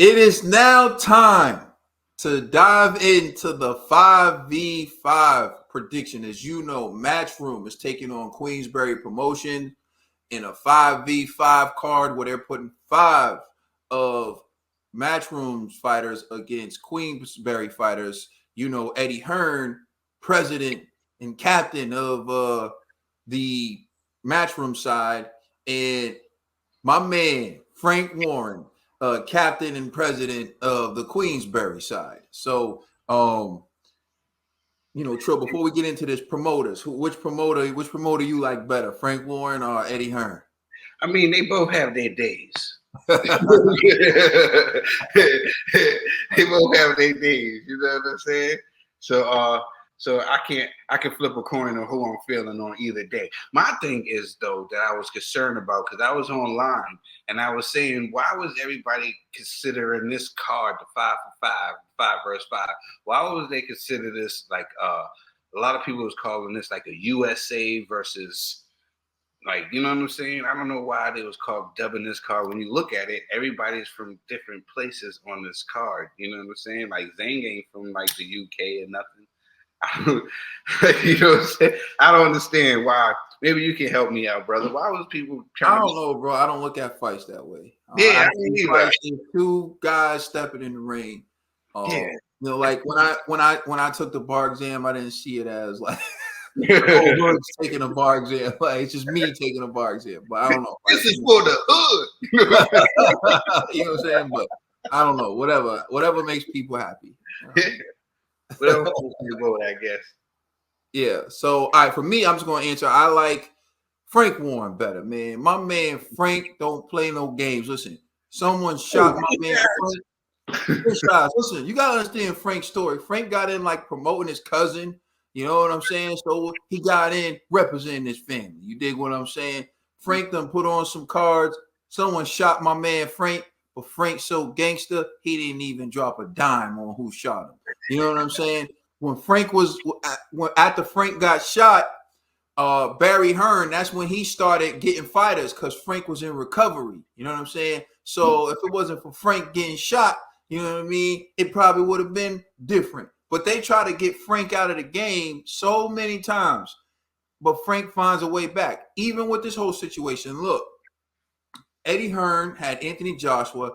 It is now time to dive into the 5v5 prediction. As you know, Matchroom is taking on Queensberry Promotion in a 5v5 card where they're putting 5 of Matchroom's fighters against Queensberry fighters. You know, Eddie Hearn, president and captain of the Matchroom side, and my man, Frank Warren, captain and president of the Queensberry side. So, Trill, before we get into this, promoters, which promoter you like better, Frank Warren or Eddie Hearn? I mean, they both have their days. They both have their days. You know what I'm saying? So I can flip a coin on who I'm feeling on either day. My thing is though that I was concerned about because I was online and I was saying, why was everybody considering this card the 5-for-5, 5 versus 5? Why was they consider this like a lot of people was calling this like a USA versus like, you know what I'm saying? I don't know why they was dubbing this card. When you look at it, everybody's from different places on this card. You know what I'm saying? Like Zhang ain't from like the UK or nothing. You know what I'm saying? I don't understand why. Maybe you can help me out, brother. Why was people trying? I don't know, bro. I don't look at fights that way. Yeah, I see two guys stepping in the ring. Yeah. Like when I took the bar exam, I didn't see it as like taking a bar exam. Like it's just me taking a bar exam. But I don't know. This is for the hood. You know what I'm saying? But I don't know. Whatever makes people happy. Whatever I guess. Yeah. So, all right, for me, I'm just going to answer. I like Frank Warren better, man. My man Frank don't play no games. Listen, someone shot my man Frank. Listen, you got to understand Frank's story. Frank got in like promoting his cousin. You know what I'm saying? So he got in representing his family. You dig what I'm saying? Frank done put on some cards. Someone shot my man Frank. But Frank's so gangster, he didn't even drop a dime on who shot him. You know what I'm saying? When after Frank got shot, Barry Hearn, that's when he started getting fighters because Frank was in recovery. You know what I'm saying? So if it wasn't for Frank getting shot, you know what I mean? It probably would have been different. But they try to get Frank out of the game so many times. But Frank finds a way back. Even with this whole situation, look. Eddie Hearn had Anthony Joshua,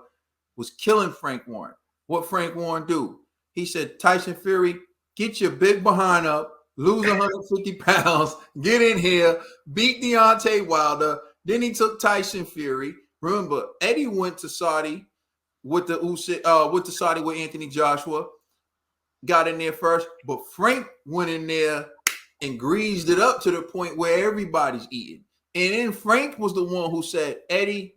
was killing Frank Warren. What Frank Warren do? He said, Tyson Fury, get your big behind up, lose 150 pounds, get in here, beat Deontay Wilder. Then he took Tyson Fury. Remember, Eddie went to Saudi with Anthony Joshua, got in there first, but Frank went in there and greased it up to the point where everybody's eating. And then Frank was the one who said, Eddie,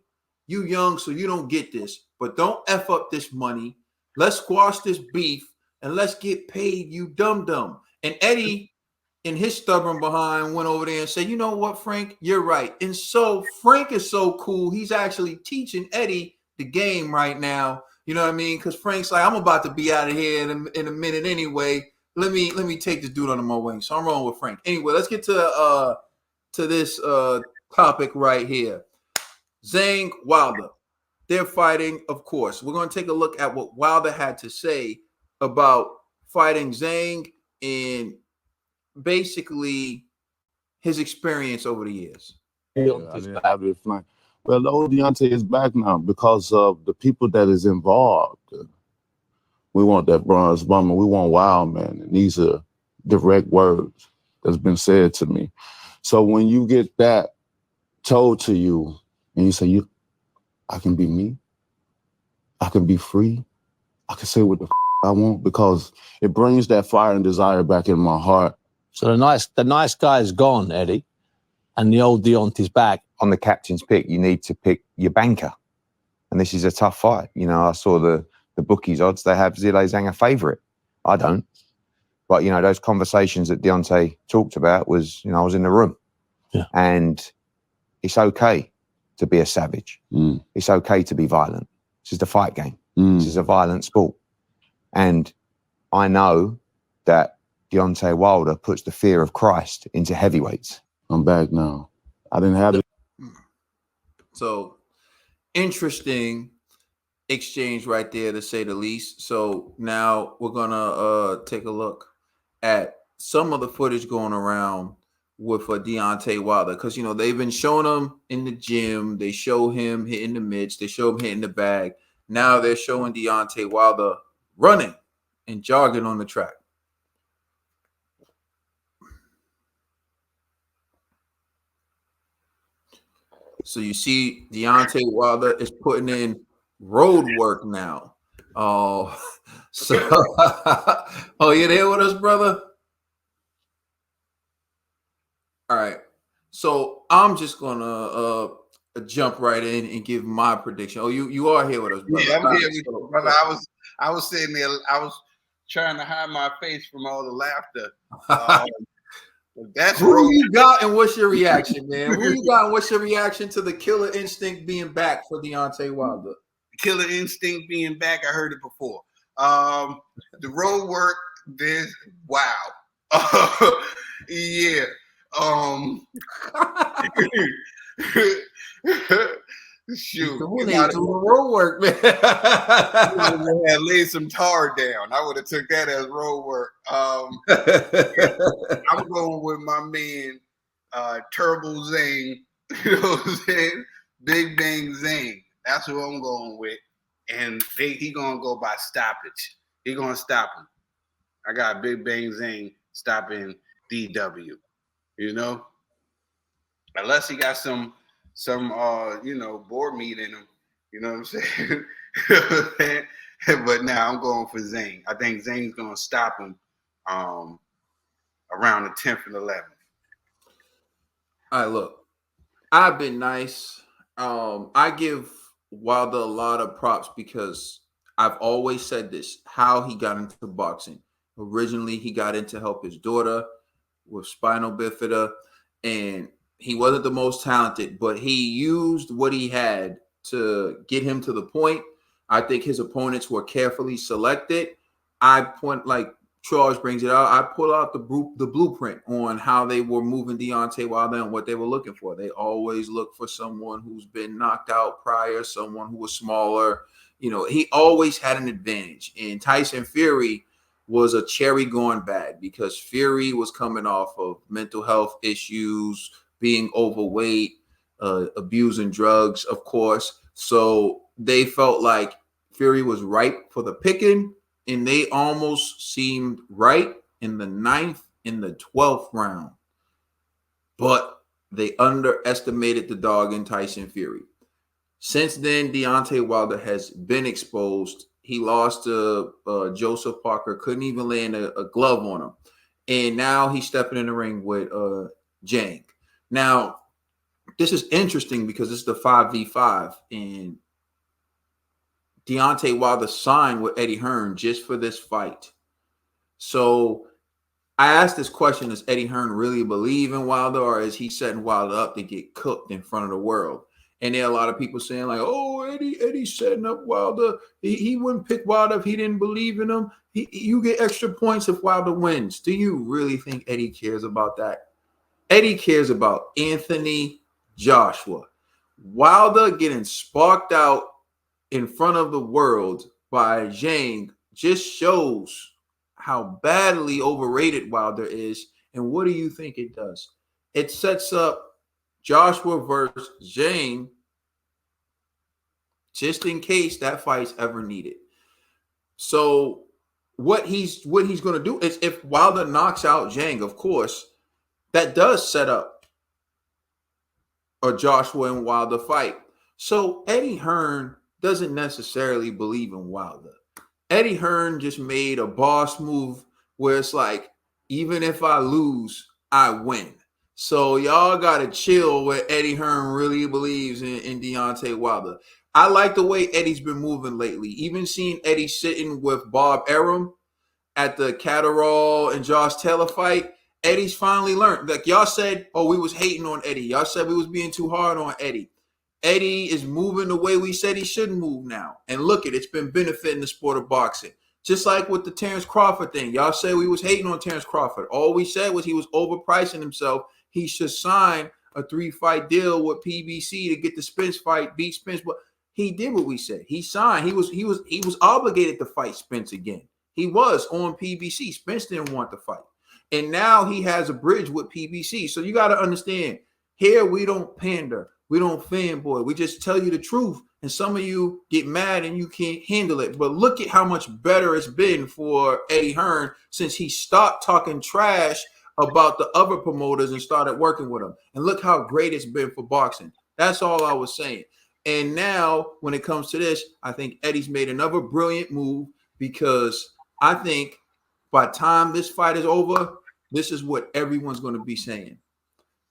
you young, so you don't get this, but don't F up this money. Let's squash this beef and let's get paid, you dum-dum. And Eddie, in his stubborn behind, went over there and said, you know what, Frank, you're right. And so Frank is so cool. He's actually teaching Eddie the game right now. You know what I mean? Because Frank's like, I'm about to be out of here in a minute anyway. Let me take this dude under my wing. So I'm rolling with Frank. Anyway, let's get to this topic right here. Zhang, Wilder. They're fighting, of course. We're going to take a look at what Wilder had to say about fighting Zhang and basically his experience over the years. Well, the old Deontay is back now because of the people that is involved. We want that bronze bomber. We want Wild Man. And these are direct words that's been said to me. So when you get that told to you and you say, I can be me. I can be free. I can say what the I want because it brings that fire and desire back in my heart. So the nice guy's gone, Eddie, and the old Deontay's back. On the captain's pick, you need to pick your banker. And this is a tough fight. You know, I saw the bookies odds. They have Zhilei Zhang a favourite. I don't. But, you know, those conversations that Deontay talked about was, you know, I was in the room. Yeah. And it's okay to be a savage. Mm. It's okay to be violent. This is the fight game. Mm. This is a violent sport. And I know that Deontay Wilder puts the fear of Christ into heavyweights. I'm back now. I didn't have it. So, interesting exchange right there, to say the least. So now we're gonna take a look at some of the footage going around with Deontay Wilder, because they've been showing him in the gym. They show him hitting the mitts. They show him hitting the bag. Now they're showing Deontay Wilder running and jogging on the track. So you see Deontay Wilder is putting in road work now. Oh, so oh, you there with us, brother? All right. So I'm just gonna jump right in and give my prediction. Oh, you are here with us, brother. Yeah, I'm here with you, brother. I was sitting there. I was trying to hide my face from all the laughter. That's who you got, and what's your reaction, man? Who you got, and what's your reaction to the killer instinct being back for Deontay Wilder? Killer instinct being back. I heard it before. The road work. This wow. Yeah. Shoot, we need to do the road work, man. I had laid some tar down. I would have took that as road work. Yeah, I'm going with my man, Turbo Zhang. You know what I'm saying? Big Bang Zhang. That's who I'm going with, and he gonna go by stoppage. He gonna stop him. I got Big Bang Zhang stopping DW. You know, unless he got some board meat in him. You know what I'm saying? But now I'm going for Zhang. I think Zhang's gonna stop him around the 10th and 11th. All right, look, I've been nice. I give Wilder a lot of props because I've always said this: how he got into boxing. Originally, he got in to help his daughter with spinal bifida, and he wasn't the most talented, but he used what he had to get him to the point. I think his opponents were carefully selected. Like Charles brings it out, I pull out the blueprint on how they were moving Deontay Wilder and what they were looking for. They always look for someone who's been knocked out prior, someone who was smaller. He always had an advantage. And Tyson Fury was a cherry going bad because Fury was coming off of mental health issues, being overweight, abusing drugs, of course. So they felt like Fury was ripe for the picking, and they almost seemed right in the 9th, in the 12th round. But they underestimated the dog in Tyson Fury. Since then, Deontay Wilder has been exposed. He lost to Joseph Parker, couldn't even land a glove on him. And now he's stepping in the ring with Zhang. Now, this is interesting because it's the 5v5, and Deontay Wilder signed with Eddie Hearn just for this fight. So I asked this question: does Eddie Hearn really believe in Wilder, or is he setting Wilder up to get cooked in front of the world? And there are a lot of people saying like, "Oh, Eddie's setting up Wilder. He wouldn't pick Wilder if he didn't believe in him. You get extra points if Wilder wins." Do you really think Eddie cares about that? Eddie cares about Anthony Joshua. Wilder getting sparked out in front of the world by Zhang just shows how badly overrated Wilder is. And what do you think it does? It sets up Joshua versus Zhang just in case that fight's ever needed. So what he's going to do is, if Wilder knocks out Zhang, of course, that does set up a Joshua and Wilder fight. So Eddie Hearn doesn't necessarily believe in Wilder. Eddie Hearn just made a boss move where it's like, even if I lose, I win. So y'all got to chill where Eddie Hearn really believes in Deontay Wilder. I like the way Eddie's been moving lately. Even seeing Eddie sitting with Bob Arum at the Catterall and Josh Taylor fight, Eddie's finally learned. Like y'all said, oh, we was hating on Eddie. Y'all said we was being too hard on Eddie. Eddie is moving the way we said he shouldn't move now. And look, it's been benefiting the sport of boxing. Just like with the Terrence Crawford thing. Y'all said we was hating on Terrence Crawford. All we said was he was overpricing himself. He should sign a 3-fight deal with PBC to get the Spence fight, beat Spence. But he did what we said. He signed. He was obligated to fight Spence again. He was on PBC. Spence didn't want to fight. And now he has a bridge with PBC. So you got to understand, here we don't pander. We don't fanboy. We just tell you the truth. And some of you get mad and you can't handle it. But look at how much better it's been for Eddie Hearn since he stopped talking trash about the other promoters and started working with them. And look how great it's been for boxing. That's all I was saying. And now when it comes to this, I think Eddie's made another brilliant move because I think by the time this fight is over, this is what everyone's going to be saying.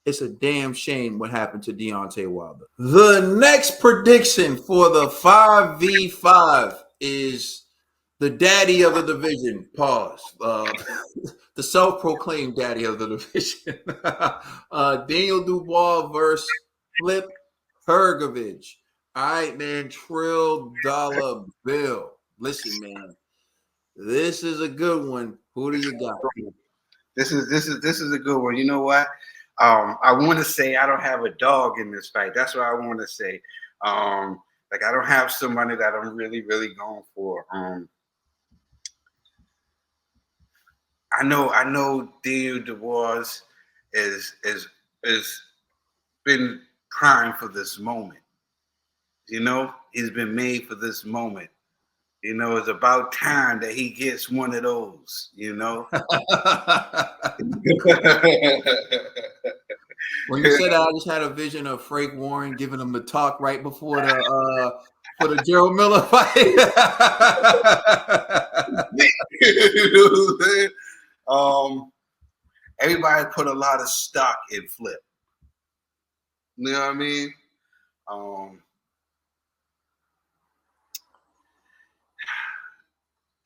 It's a damn shame what happened to Deontay Wilder. The next prediction for the 5v5 is the daddy of the division. Pause. The self-proclaimed daddy of the division. Daniel Dubois versus Flip Hrgovic. All right, man. Trill dollar bill. Listen, man. This is a good one. Who do you got? This is a good one. You know what? I want to say I don't have a dog in this fight. That's what I want to say. Like I don't have somebody that I'm really going for. I know Daniel Dubois is been crying for this moment. You know, he's been made for this moment. You know, it's about time that he gets one of those, you know. When you said that, I just had a vision of Frank Warren giving him the talk right before the for the Gerald Miller fight. You know what I'm saying? Everybody put a lot of stock in Flip. You know what I mean?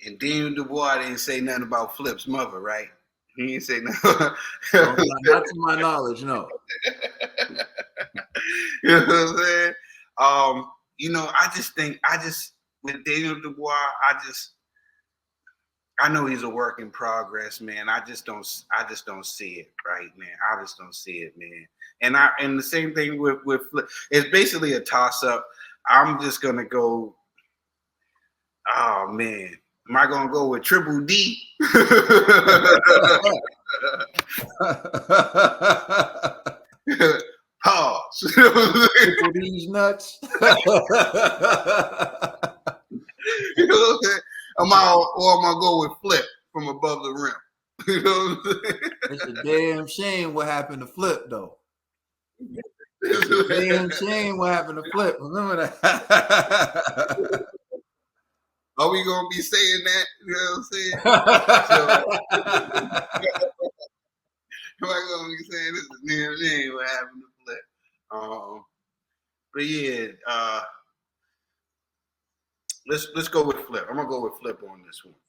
And Daniel Dubois didn't say nothing about Flip's mother, right? He didn't say nothing. Not to my knowledge, no. You know what I'm saying? You know, I just with Daniel Dubois, I know he's a work in progress, man. I just don't see it, right, man. I just don't see it, man. And the same thing with Flip. It's basically a toss up. I'm just gonna go. Oh man. Am I gonna go with Triple D? Pause. Triple D's nuts. You know what I'm saying? Am I go with Flip from above the rim? You know what I'm saying? It's a damn shame what happened to Flip, though. It's a damn shame what happened to Flip. Remember that. Are we gonna be saying that? You know what I'm saying? Am I gonna be saying this is damn shame what happened to Flip? But yeah, let's go with Flip. I'm gonna go with Flip on this one.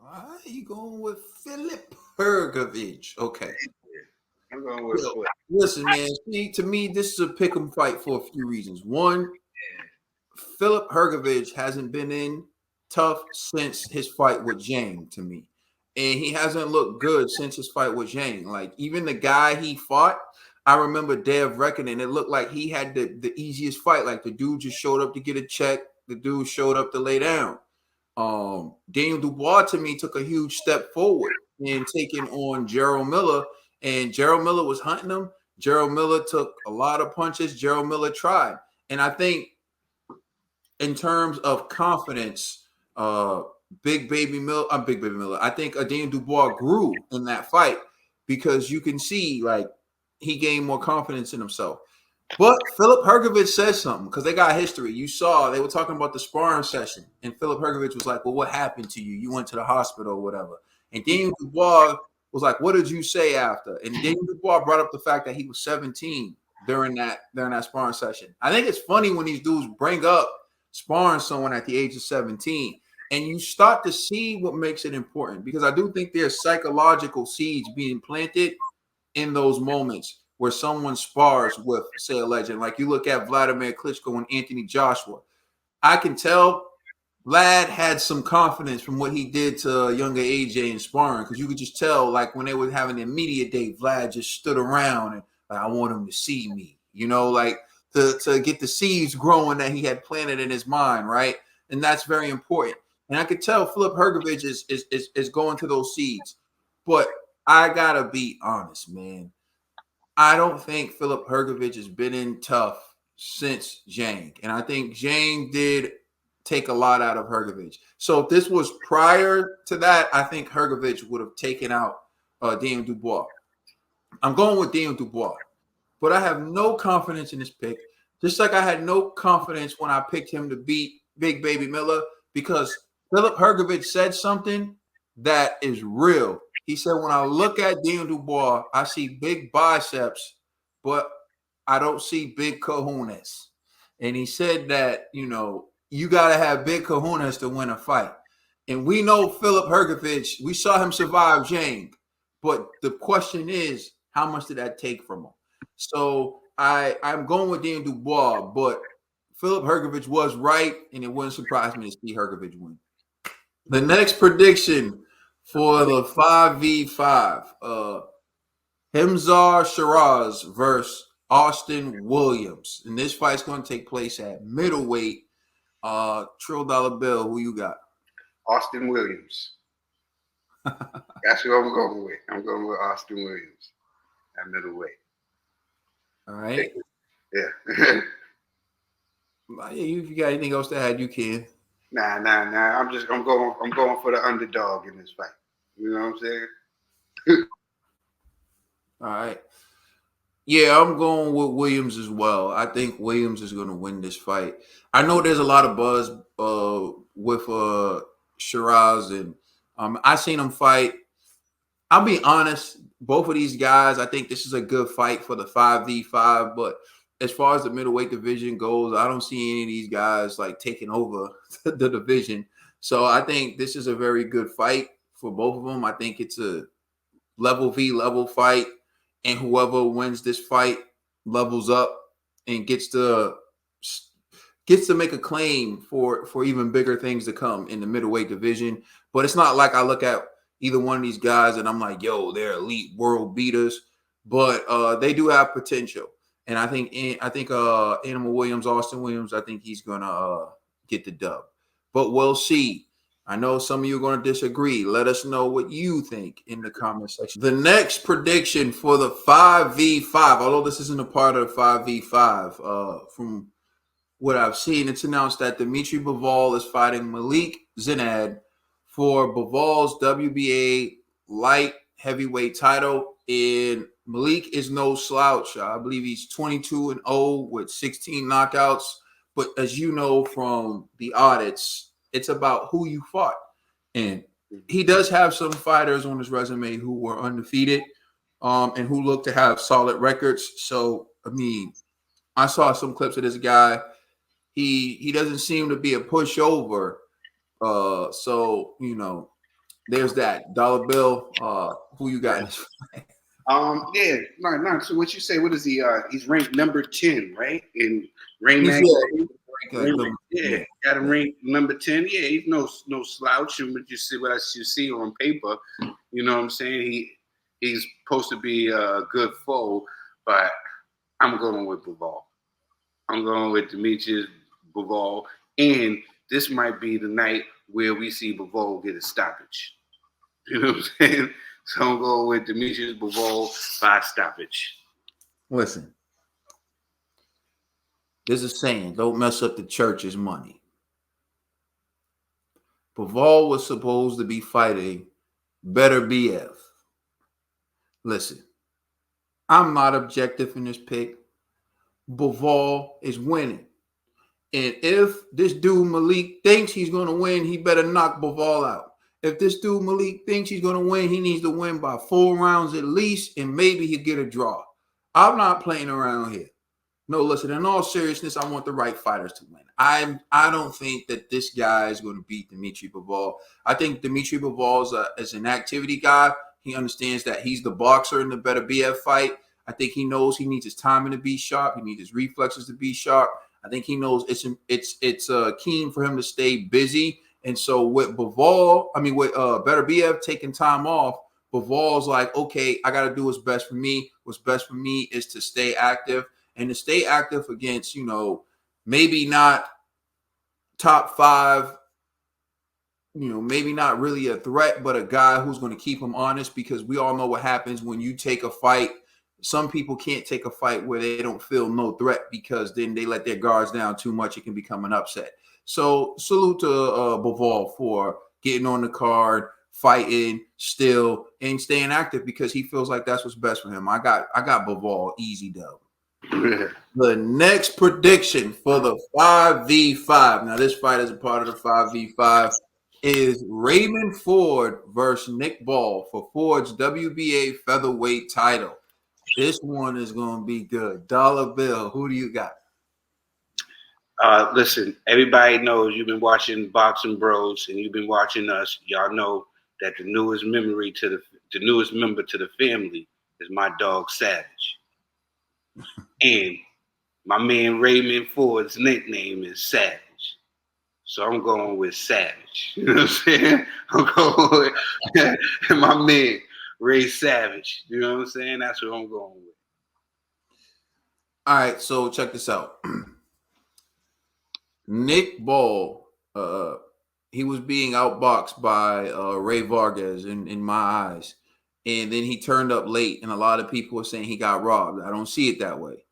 All right, you going with Philip Hrgovic? Okay. Yeah, I'm going with Flip. Listen, man. See, to me, this is a pick'em fight for a few reasons. One, Philip Hrgovic hasn't been in tough since his fight with Zhang, to me. And he hasn't looked good since his fight with Zhang. Like, even the guy he fought, I remember Day of Reckoning, it looked like he had the easiest fight. Like, the dude just showed up to get a check. The dude showed up to lay down. Daniel Dubois, to me, took a huge step forward in taking on Gerald Miller. And Gerald Miller was hunting him. Gerald Miller took a lot of punches. Gerald Miller tried. And I think in terms of confidence, Big Baby Miller. I think Daniel Dubois grew in that fight because you can see like he gained more confidence in himself. But Philip Hrgovic says something because they got history. You saw they were talking about the sparring session, and Philip Hrgovic was like, "Well, what happened to you? You went to the hospital or whatever." And Daniel Dubois was like, "What did you say after?" And Daniel Dubois brought up the fact that he was 17 during that sparring session. I think it's funny when these dudes bring up sparring someone at the age of 17. And you start to see what makes it important because I do think there's psychological seeds being planted in those moments where someone spars with, say, a legend. Like you look at Vladimir Klitschko and Anthony Joshua. I can tell Vlad had some confidence from what he did to younger AJ in sparring because you could just tell, like, when they were having their media day, Vlad just stood around and like, I want him to see me. You know, like to get the seeds growing that he had planted in his mind, right? And that's very important. And I could tell Philip Hrgovic is going to those seeds. But I gotta be honest, man. I don't think Philip Hrgovic has been in tough since Zhang. And I think Zhang did take a lot out of Hrgovic. So if this was prior to that, I think Hrgovic would have taken out Daniel Dubois. I'm going with Daniel Dubois. But I have no confidence in this pick. Just like I had no confidence when I picked him to beat Big Baby Miller, because Philip Hrgovic said something that is real. He said, when I look at Daniel Dubois, I see big biceps, but I don't see big kahunas. And he said that, you got to have big kahunas to win a fight. And we know Philip Hrgovic, we saw him survive Zhang. But the question is, how much did that take from him? So I'm going with Daniel Dubois, but Philip Hrgovic was right, and it wouldn't surprise me to see Hrgovic win. The next prediction for the 5v5, Himzar Sheraz versus Austin Williams. And this fight's going to take place at middleweight. Trill Dollar Bill, who you got? Austin Williams. That's who I'm going with. I'm going with Austin Williams at middleweight. All right. Yeah. If you got anything else to add, you can. Nah. I'm going for the underdog in this fight. You know what I'm saying? All right. Yeah, I'm going with Williams as well. I think Williams is going to win this fight. I know there's a lot of buzz with Sheraz, and I seen him fight. I'll be honest, both of these guys, I think this is a good fight for the 5v5, but as far as the middleweight division goes, I don't see any of these guys like taking over the division. So I think this is a very good fight for both of them. I think it's a level v level fight, and whoever wins this fight levels up and gets to make a claim for even bigger things to come in the middleweight division. But it's not like I look at either one of these guys and I'm like, yo, they're elite world beaters, but they do have potential. And I think Animal Williams, Austin Williams, I think he's gonna get the dub. But we'll see. I know some of you are going to disagree. Let us know what you think in the comment section. The next prediction for the 5v5, although this isn't a part of the 5v5, from what I've seen, it's announced that Dimitri Bivol is fighting Malik Zinad for Bivol's WBA light heavyweight title. And Malik is no slouch. I believe he's 22-0 with 16 knockouts. But as you know from the audits, it's about who you fought. And he does have some fighters on his resume who were undefeated and who look to have solid records. So, I mean, I saw some clips of this guy. He doesn't seem to be a pushover. So, there's that. Dollar Bill, who you got in this fight? Yeah, no. So what you say? What is he? He's ranked number 10, right? In Ring Magazine. Yeah, got him ranked number 10. Yeah, he's no slouch. And what you see on paper, you know what I'm saying? He's supposed to be a good foe, but I'm going with Bivol. I'm going with Dimitri Bivol, and this might be the night where we see Bivol get a stoppage. You know what I'm saying? So I'm going with Dimitri Bivol by stoppage. Listen, there's a saying, don't mess up the church's money. Bivol was supposed to be fighting Better BF. Listen, I'm not objective in this pick. Bivol is winning. And if this dude Malik thinks he's going to win, he better knock Bivol out. If this dude Malik thinks he's going to win, he needs to win by 4 rounds at least, and maybe he'll get a draw. I'm not playing around here. No, listen, in all seriousness, I want the right fighters to win. I don't think that this guy is going to beat Dimitri Bivol. I think Dimitri Bivol is an activity guy. He understands that he's the boxer in the Better BF fight. I think he knows he needs his timing to be sharp. He needs his reflexes to be sharp. I think he knows it's keen for him to stay busy. And so with Bivol, Better BF taking time off, Bivol's like, okay, I got to do what's best for me. What's best for me is to stay active. and to stay active against, maybe not top 5, maybe not really a threat, but a guy who's going to keep him honest, because we all know what happens when you take a fight. Some people can't take a fight where they don't feel no threat, because then they let their guards down too much. It can become an upset. So salute to Bivol for getting on the card, fighting still, and staying active, because he feels like that's what's best for him. I got Bivol easy dub. The next prediction for the 5v5. Now, this fight is a part of the 5v5. Is Raymond Ford versus Nick Ball for Ford's WBA featherweight title. This one is going to be good. Dollar Bill, who do you got? Listen, everybody knows you've been watching Boxing Bros and you've been watching us. Y'all know that the newest member to the family is my dog Savage. And my man Raymond Ford's nickname is Savage. So I'm going with Savage. You know what I'm saying? I'm going with my man Ray Savage. You know what I'm saying? That's what I'm going with. All right, so check this out. Nick Ball, he was being outboxed by Ray Vargas in my eyes. And then he turned up late, and a lot of people are saying he got robbed. I don't see it that way.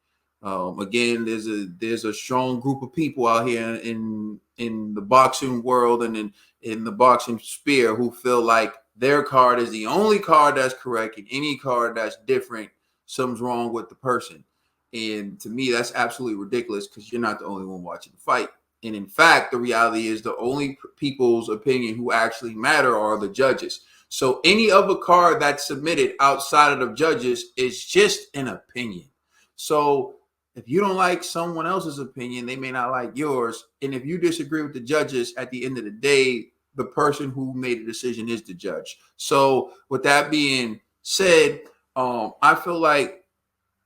Again, there's a strong group of people out here in the boxing world and in the boxing sphere who feel like their card is the only card that's correct, and any card that's different, something's wrong with the person. And to me, that's absolutely ridiculous, because you're not the only one watching the fight. And in fact, the reality is the only people's opinion who actually matter are the judges. So any other card that's submitted outside of the judges is just an opinion. So if you don't like someone else's opinion, they may not like yours. And if you disagree with the judges, at the end of the day, the person who made the decision is the judge. So with that being said, I feel like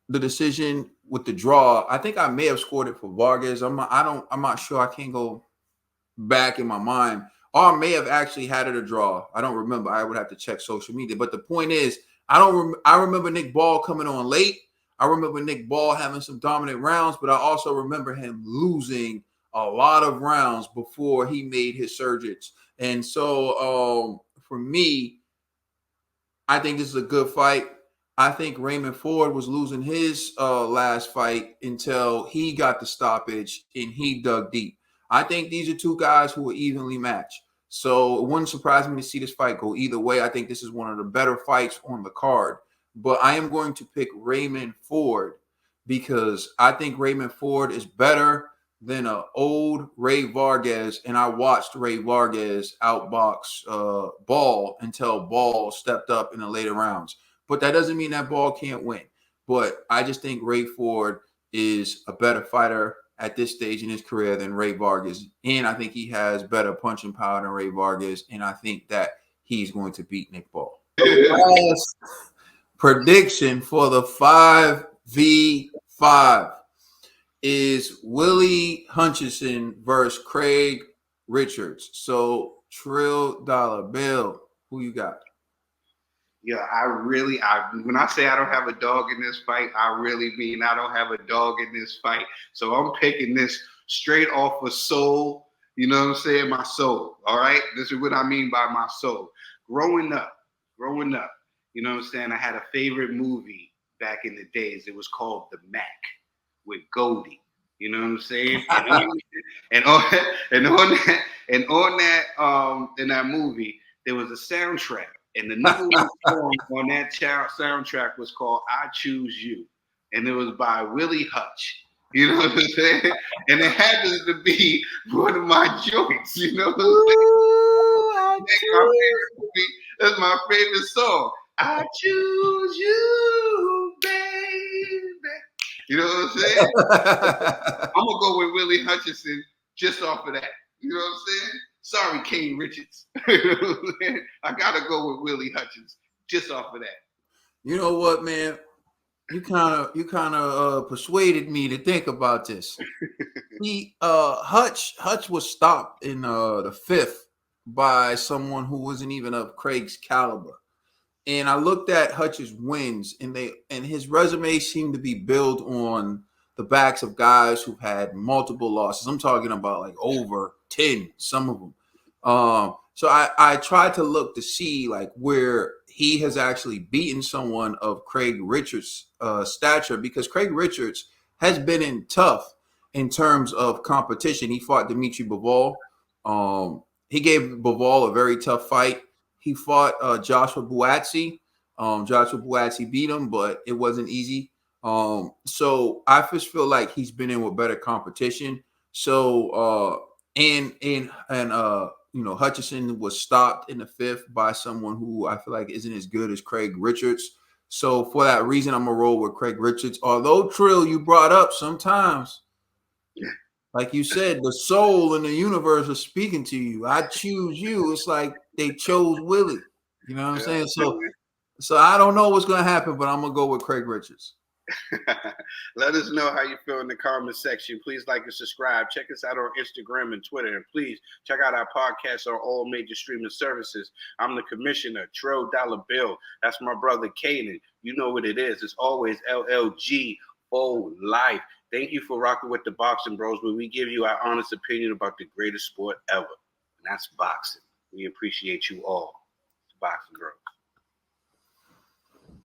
the decision with the draw, I think I may have scored it for Vargas. I'm not sure. I can't go back in my mind. Or I may have actually had it a draw. I don't remember. I would have to check social media. But the point is, I remember Nick Ball coming on late. I remember Nick Ball having some dominant rounds, but I also remember him losing a lot of rounds before he made his surges. And so for me, I think this is a good fight. I think Raymond Ford was losing his last fight until he got the stoppage and he dug deep. I think these are two guys who are evenly matched. So it wouldn't surprise me to see this fight go either way. I think this is one of the better fights on the card. But I am going to pick Raymond Ford because I think Raymond Ford is better than an old Ray Vargas. And I watched Ray Vargas outbox Ball until Ball stepped up in the later rounds. But that doesn't mean that Ball can't win. But I just think Ray Ford is a better fighter at this stage in his career than Ray Vargas. And I think he has better punching power than Ray Vargas. And I think that he's going to beat Nick Ball. Last prediction for the 5v5 is Willie Hutchinson versus Craig Richards. So Trill Dollar Bill, who you got? Yeah, when I say I don't have a dog in this fight, I really mean I don't have a dog in this fight. So I'm picking this straight off of soul. You know what I'm saying? My soul. All right. This is what I mean by my soul. Growing up, you know what I'm saying? I had a favorite movie back in the days. It was called The Mac with Goldie. You know what I'm saying? And on that movie, there was a soundtrack. And the number one song on that soundtrack was called I Choose You. And it was by Willie Hutch. You know what I'm saying? And it happens to be one of my joints. You know what I'm saying? That's my favorite song. I choose you, baby. You know what I'm saying? I'm going to go with Willie Hutchinson just off of that. You know what I'm saying? Sorry, King Richards. I gotta go with Willie Hutchins just off of that. You know what, man? You kind of persuaded me to think about this. Hutch was stopped in the 5th by someone who wasn't even of Craig's caliber. And I looked at Hutch's wins, and his resume seemed to be built on the backs of guys who've had multiple losses. I'm talking about like over 10, some of them. So I tried to look to see like where he has actually beaten someone of Craig Richards' stature, because Craig Richards has been in tough in terms of competition. He fought Dimitri Bivol. He gave Bivol a very tough fight. He fought Joshua Buatsi. Joshua Buatsi beat him, but it wasn't easy. So I just feel like he's been in with better competition. So Hutchinson was stopped in the 5th by someone who I feel like isn't as good as Craig Richards. So for that reason, I'm gonna roll with Craig Richards. Although Trill, you brought up sometimes, like you said, the soul and the universe are speaking to you. I choose you. It's like they chose Willie. You know what I'm saying? So I don't know what's gonna happen, but I'm gonna go with Craig Richards. Let us know how you feel in the comment section. Please like and subscribe. Check us out on Instagram and Twitter. And please check out our podcast on all major streaming services. I'm the commissioner, Trill Dollar Bill. That's my brother, Kaden. You know what it is. It's always LLG for life. Thank you for rocking with the Boxing Bros, where we give you our honest opinion about the greatest sport ever. And that's boxing. We appreciate you all. Boxing Bros.